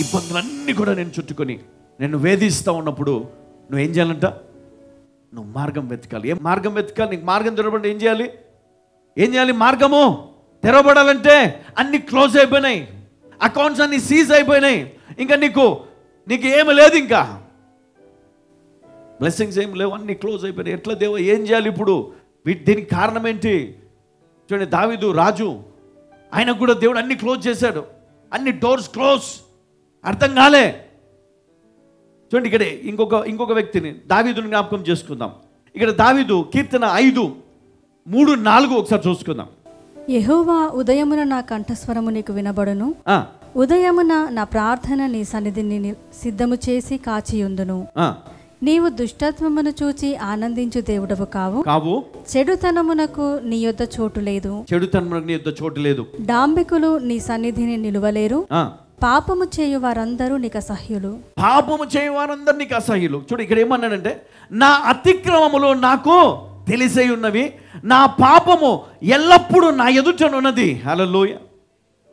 ఇబ్బందులన్నీ కూడా నేను చుట్టుకొని నేను వేధిస్తూ ఉన్నప్పుడు నువ్వేం చేయాలంట? నువ్వు మార్గం వెతకాలి. ఏం మార్గం వెతకాలి? నీకు మార్గం తెరవబడి ఏం చేయాలి? మార్గము తెరవబడాలంటే అన్ని క్లోజ్ అయిపోయినాయి, అకౌంట్స్ అన్ని సీజ్ అయిపోయినాయి, ఇంకా నీకు ఏమి లేదు, ఇంకా బ్లెస్సింగ్స్ ఏం లేవు, అన్ని క్లోజ్ అయిపోయినాయి. ఎట్లా దేవా, ఏం చేయాలి ఇప్పుడు? దీనికి కారణం ఏంటి? చూడండి, దావీదు రాజు, ఆయనకు కూడా దేవుడు అన్ని క్లోజ్ చేశాడు, అన్ని డోర్స్ క్లోజ్, అర్థం కాలే. చూడండి, ఇక్కడ ఇంకొక వ్యక్తిని, దావీదుని జ్ఞాపకం చేసుకుందాం. ఇక్కడ దావీదు కీర్తన 5:3-4 ఒకసారి చూసుకుందాం. యెహోవా, ఉదయమున నా కంఠస్వరము నీకు వినబడును, ఉదయమున నా ప్రార్థన నీ సన్నిధిని సిద్ధము చేసి కాచియుందును. నీవు దుష్టత్వమును చూచి ఆనందించు దేవుడవు కావు, చెడుతనమునకు నీ యొద్ద చోటు లేదు. డాంబికులు నీ సన్నిధిని నిలువలేరు, పాపము చేయు వారందరూ నీకు అసహ్యులు. చూడు, ఇక్కడ ఏమన్నాడంటే, నా అతిక్రమములు నాకు తెలిసే ఉన్నవి, నా పాపము ఎల్లప్పుడూ నా ఎదుటనున్నది. హల్లెలూయా.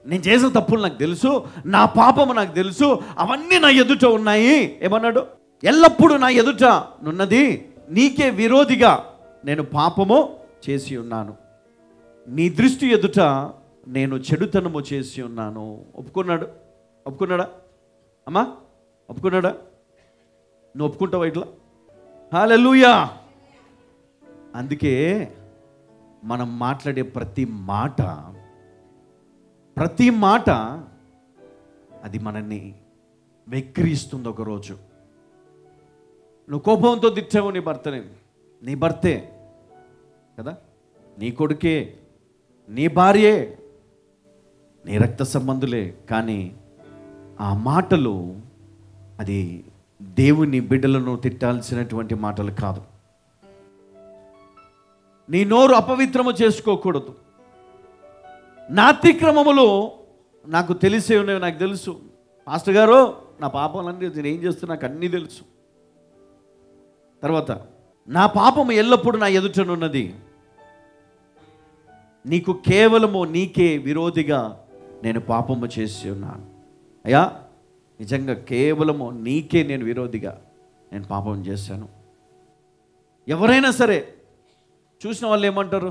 నేను చేసిన తప్పులు నాకు తెలుసు, నా పాపము నాకు తెలుసు, అవన్నీ నా ఎదుట ఉన్నాయి. ఏమన్నాడు? ఎల్లప్పుడూ నా ఎదుట నున్నది, నీకే విరోధిగా నేను పాపము చేసి ఉన్నాను, నీ దృష్టి ఎదుట నేను చెడుతనము చేసి ఉన్నాను. ఒప్పుకున్నాడా అమ్మా? ఒప్పుకున్నాడా? నువ్వు ఒప్పుకుంటావా ఇట్లా? హల్లెలూయా. అందుకే మనం మాట్లాడే ప్రతి మాట అది మనల్ని వెక్కిరిస్తుంది. ఒకరోజు నువ్వు కోపంతో తిట్టావు నీ భర్తే కదా, నీ కొడుకే, నీ భార్యే, నీ రక్త సంబంధులే, కానీ ఆ మాటలు అది దేవుని బిడ్డలను తిట్టాల్సినటువంటి మాటలు కాదు. నీ నోరు అపవిత్రము చేసుకోకూడదు. నా అతిక్రమములు నాకు తెలిసే ఉన్నవి, నాకు తెలుసు పాస్టర్ గారు, నా పాపాలన్నీ నేను ఏం చేస్తున్నా నాకు అన్నీ తెలుసు. తర్వాత, నా పాపము ఎల్లప్పుడూ నా ఎదుటనున్నది, నీకు కేవలము నీకే విరోధిగా నేను పాపము చేసి ఉన్నాను. అయ్యా, నిజంగా కేవలము నీకే నేను విరోధిగా నేను పాపం చేశాను. ఎవరైనా సరే చూసిన వాళ్ళు ఏమంటారు?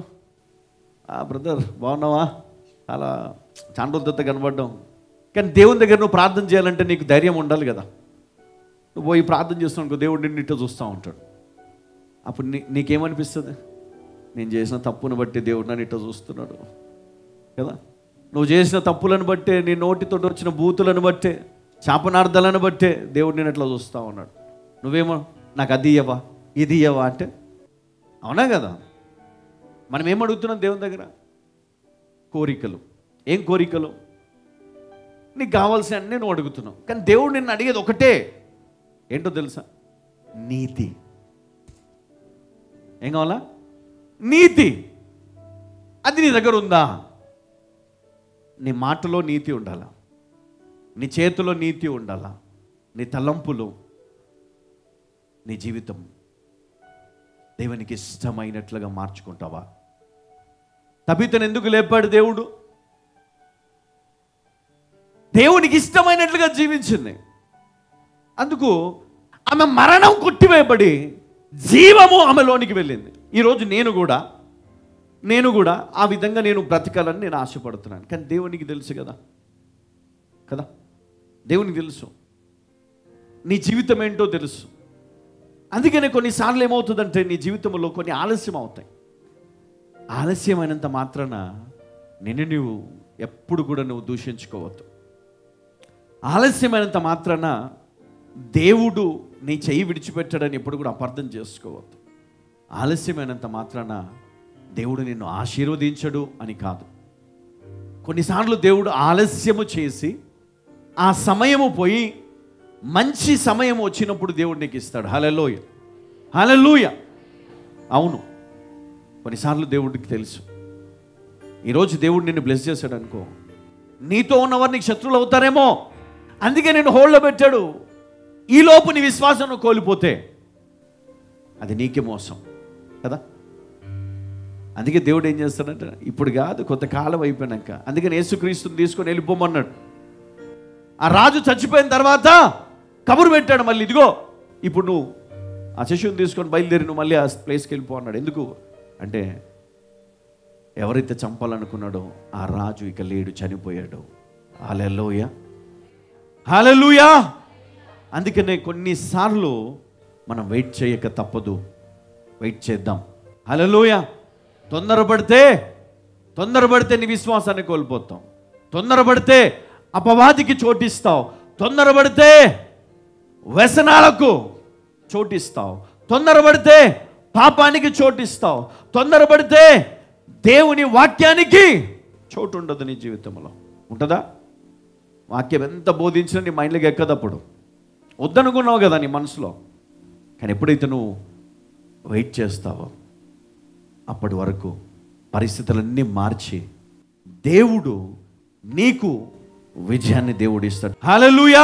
బ్రదర్ బాగున్నావా, అలా చాలా రోజులతో కనబడ్డాం. కానీ దేవుని దగ్గర నువ్వు ప్రార్థన చేయాలంటే నీకు ధైర్యం ఉండాలి కదా. నువ్వు పోయి ప్రార్థన చేస్తున్నావు, దేవుడు నిన్ను ఇట్లా చూస్తూ ఉంటాడు. అప్పుడు నీకేమనిపిస్తుంది? నేను చేసిన తప్పును బట్టి దేవుడు నన్ను ఇట్లా చూస్తున్నాడు కదా. నువ్వు చేసిన తప్పులను బట్టే, నీ నోటితో వచ్చిన బూతులను బట్టే, శాపనార్థాలను బట్టే దేవుడు నేను ఇట్లా చూస్తూ ఉన్నాడు. నువ్వేమో నాకు అది ఇయ్యవా, ఇది ఇయ్యవా అంటే, అవునా కదా? మనం ఏమడుగుతున్నాం దేవుని దగ్గర? కోరికలు. ఏం కోరికలు? నీకు కావాల్సిన అన్నీ నువ్వు అడుగుతున్నావు, కానీ దేవుడు నిన్ను అడిగేది ఒకటే, ఏంటో తెలుసా? నీతి. ఏం కావాలా? నీతి. అది నీ దగ్గర ఉందా? నీ మాటలో నీతి ఉండాలా, నీ చేతిలో నీతి ఉండాలా, నీ తలంపులు, నీ జీవితం దేవునికి ఇష్టమైనట్లుగా మార్చుకుంటావా? తబితను ఎందుకు లేపాడు దేవుడు? దేవునికి ఇష్టమైనట్లుగా జీవించింది. అందుకు ఆమె మరణం కొట్టివేయబడి జీవము ఆమెలోనికి వెళ్ళింది. ఈరోజు నేను కూడా ఆ విధంగా నేను బ్రతకాలని నేను ఆశపడుతున్నాను. కానీ దేవునికి తెలుసు కదా, దేవునికి తెలుసు నీ జీవితం ఏంటో తెలుసు. అందుకనే కొన్నిసార్లు ఏమవుతుందంటే నీ జీవితంలో కొన్ని ఆలస్యం అవుతాయి. ఆలస్యమైనంత మాత్రాన నువ్వు ఎప్పుడు కూడా నువ్వు దూషించుకోవద్దు. ఆలస్యమైనంత మాత్రాన దేవుడు నీ చెయ్యి విడిచిపెట్టాడని ఎప్పుడు కూడా అపార్థం చేసుకోవద్దు. ఆలస్యమైనంత మాత్రాన దేవుడు నిన్ను ఆశీర్వదించడు అని కాదు. కొన్నిసార్లు దేవుడు ఆలస్యము చేసి ఆ సమయము పోయి మంచి సమయం వచ్చినప్పుడు దేవుడు నీకు ఇస్తాడు. హల్లెలూయా, హల్లెలూయా. అవును, కొన్నిసార్లు దేవుడికి తెలుసు ఈరోజు దేవుడు నిన్ను బ్లెస్ చేశాడు అనుకో, నీతో ఉన్నవారు నీకు శత్రువులు అవుతారేమో, అందుకే నేను హోల్డ్లో పెట్టాడు. ఈ లోపు నీ విశ్వాసం కోల్పోతే అది నీకే మోసం కదా. అందుకే దేవుడు ఏం చేస్తాడంటే, ఇప్పుడు కాదు కొంతకాలం అయిపోయినాక, అందుకని యేసుక్రీస్తుని తీసుకొని వెళ్ళిపోమన్నాడు. ఆ రాజు చచ్చిపోయిన తర్వాత కబురు పెట్టాడు మళ్ళీ, ఇదిగో ఇప్పుడు నువ్వు ఆ శిశువుని తీసుకొని బయలుదేరి నువ్వు మళ్ళీ ఆ ప్లేస్కి వెళ్ళిపో అన్నాడు. ఎందుకు అంటే ఎవరైతే చంపాలనుకున్నాడో ఆ రాజు ఇక లేడు, చనిపోయాడు. హల్లెలూయా, హల్లెలూయా. అందుకనే కొన్నిసార్లు మనం వెయిట్ చేయక తప్పదు, వెయిట్ చేద్దాం. హల్లెలూయా. తొందరపడితే నీ విశ్వాసాన్ని కోల్పోతాం, తొందరపడితే అపవాదికి చోటిస్తావు, తొందరపడితే వ్యసనాలకు చోటిస్తావు, తొందరపడితే పాపానికి చోటిస్తావు, తొందరపడితే దేవుని వాక్యానికి చోటు ఉండదు నీ జీవితంలో. ఉంటుందా? వాక్యం ఎంత బోధించినా నీ మైండ్లోకి ఎక్కదప్పుడు, వద్దనుకున్నావు కదా నీ మనసులో. కానీ ఎప్పుడైతే నువ్వు వెయిట్ చేస్తావో అప్పటి వరకు పరిస్థితులన్నీ మార్చి దేవుడు నీకు విజయాన్ని దేవుడు ఇస్తాడు. హల్లెలూయా.